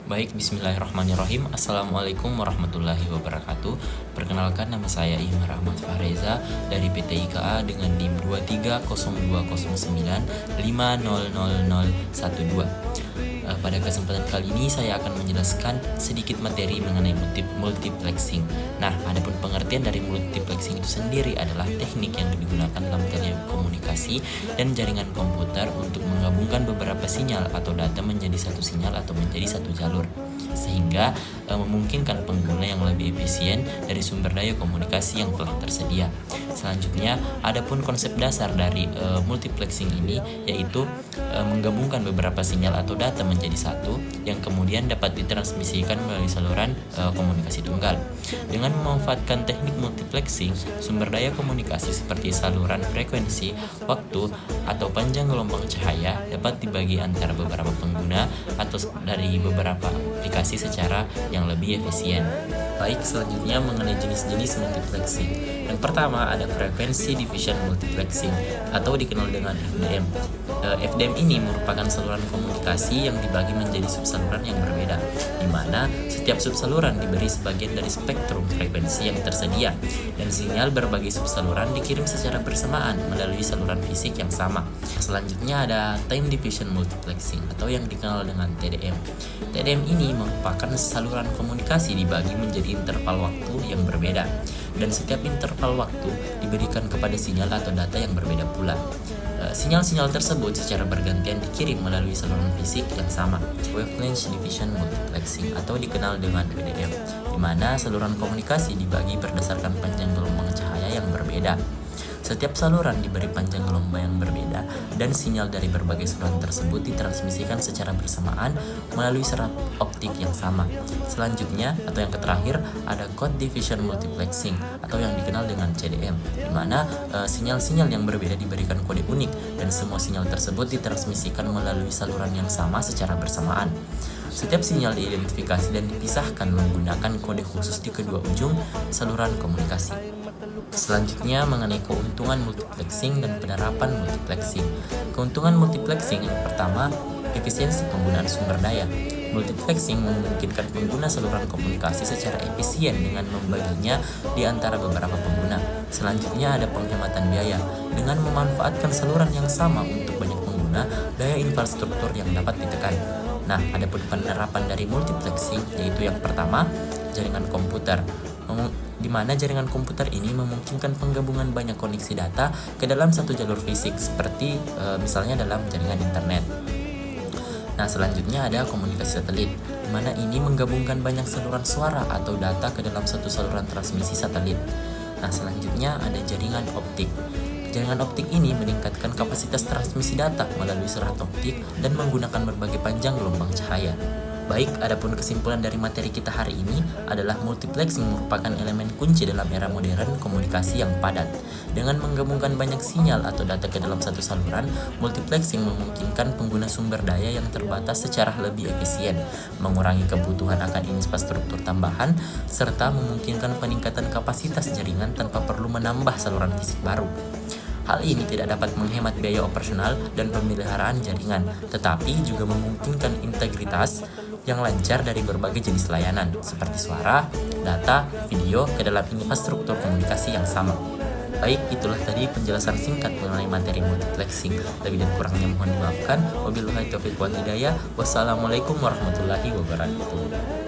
Baik, bismillahirrahmanirrahim. Assalamualaikum warahmatullahi wabarakatuh. Perkenalkan, nama saya Ihmar Ahmad Fahreza dari PT IKA dengan NIM 2302095000012. Pada kesempatan kali ini saya akan menjelaskan sedikit materi mengenai multiplexing. Nah, adapun pengertian dari multiplexing itu sendiri adalah teknik yang digunakan dalam telekomunikasi dan jaringan komputer untuk menggabungkan beberapa sinyal atau data menjadi satu sinyal atau menjadi satu jalur, sehingga memungkinkan pengguna yang lebih efisien dari sumber daya komunikasi yang telah tersedia. Selanjutnya, adapun konsep dasar dari multiplexing ini yaitu menggabungkan beberapa sinyal atau data menjadi satu yang kemudian dapat ditransmisikan melalui saluran komunikasi tunggal. Dengan memanfaatkan teknik multiplexing, sumber daya komunikasi seperti saluran frekuensi, waktu, atau panjang gelombang cahaya dapat dibagi antara beberapa pengguna atau dari beberapa aplikasi secara yang lebih efisien. Baik, selanjutnya mengenai jenis-jenis multiplexing. Yang pertama ada frekuensi division multiplexing atau dikenal dengan FDM. FDM ini merupakan saluran komunikasi yang dibagi menjadi subsaluran yang berbeda, di mana setiap subsaluran diberi sebagian dari spektrum frekuensi yang tersedia, dan sinyal berbagai subsaluran dikirim secara bersamaan melalui saluran fisik yang sama. Selanjutnya ada time division multiplexing atau yang dikenal dengan TDM. TDM ini merupakan saluran komunikasi dibagi menjadi interval waktu yang berbeda, dan setiap interval waktu diberikan kepada sinyal atau data yang berbeda pula. Sinyal-sinyal tersebut secara bergantian dikirim melalui saluran fisik yang sama. Wavelength division multiplexing atau dikenal dengan WDM, di mana saluran komunikasi dibagi berdasarkan panjang gelombang cahaya yang berbeda. Setiap saluran diberi panjang gelombang yang berbeda, dan sinyal dari berbagai saluran tersebut ditransmisikan secara bersamaan melalui serat optik yang sama. Selanjutnya, atau yang terakhir, ada code division multiplexing atau yang dikenal dengan CDM, di mana sinyal-sinyal yang berbeda diberikan kode unik, dan semua sinyal tersebut ditransmisikan melalui saluran yang sama secara bersamaan. Setiap sinyal diidentifikasi dan dipisahkan menggunakan kode khusus di kedua ujung saluran komunikasi. Selanjutnya mengenai keuntungan multiplexing dan penerapan multiplexing. Keuntungan multiplexing yang pertama, efisiensi penggunaan sumber daya. Multiplexing memungkinkan pengguna saluran komunikasi secara efisien dengan membaginya di antara beberapa pengguna. Selanjutnya ada penghematan biaya. Dengan memanfaatkan saluran yang sama untuk banyak pengguna, daya infrastruktur yang dapat ditekan. Nah, adapun penerapan dari multiplexing yaitu yang pertama, jaringan komputer, di mana jaringan komputer ini memungkinkan penggabungan banyak koneksi data ke dalam satu jalur fisik seperti misalnya dalam jaringan internet. Nah, selanjutnya ada komunikasi satelit, di mana ini menggabungkan banyak saluran suara atau data ke dalam satu saluran transmisi satelit. Nah, selanjutnya ada jaringan optik. Jaringan optik ini meningkatkan kapasitas transmisi data melalui serat optik dan menggunakan berbagai panjang gelombang cahaya. Baik, adapun kesimpulan dari materi kita hari ini adalah multiplexing merupakan elemen kunci dalam era modern komunikasi yang padat. Dengan menggabungkan banyak sinyal atau data ke dalam satu saluran, multiplexing memungkinkan pengguna sumber daya yang terbatas secara lebih efisien, mengurangi kebutuhan akan infrastruktur tambahan, serta memungkinkan peningkatan kapasitas jaringan tanpa perlu menambah saluran fisik baru. Hal ini tidak dapat menghemat biaya operasional dan pemeliharaan jaringan, tetapi juga memungkinkan integritas yang lancar dari berbagai jenis layanan, seperti suara, data, video ke dalam infrastruktur komunikasi yang sama. Baik, itulah tadi penjelasan singkat mengenai materi multiplexing. Lebih dan kurangnya mohon dimaafkan. Wabillahi taufiq wal hidayah. Wassalamualaikum warahmatullahi wabarakatuh.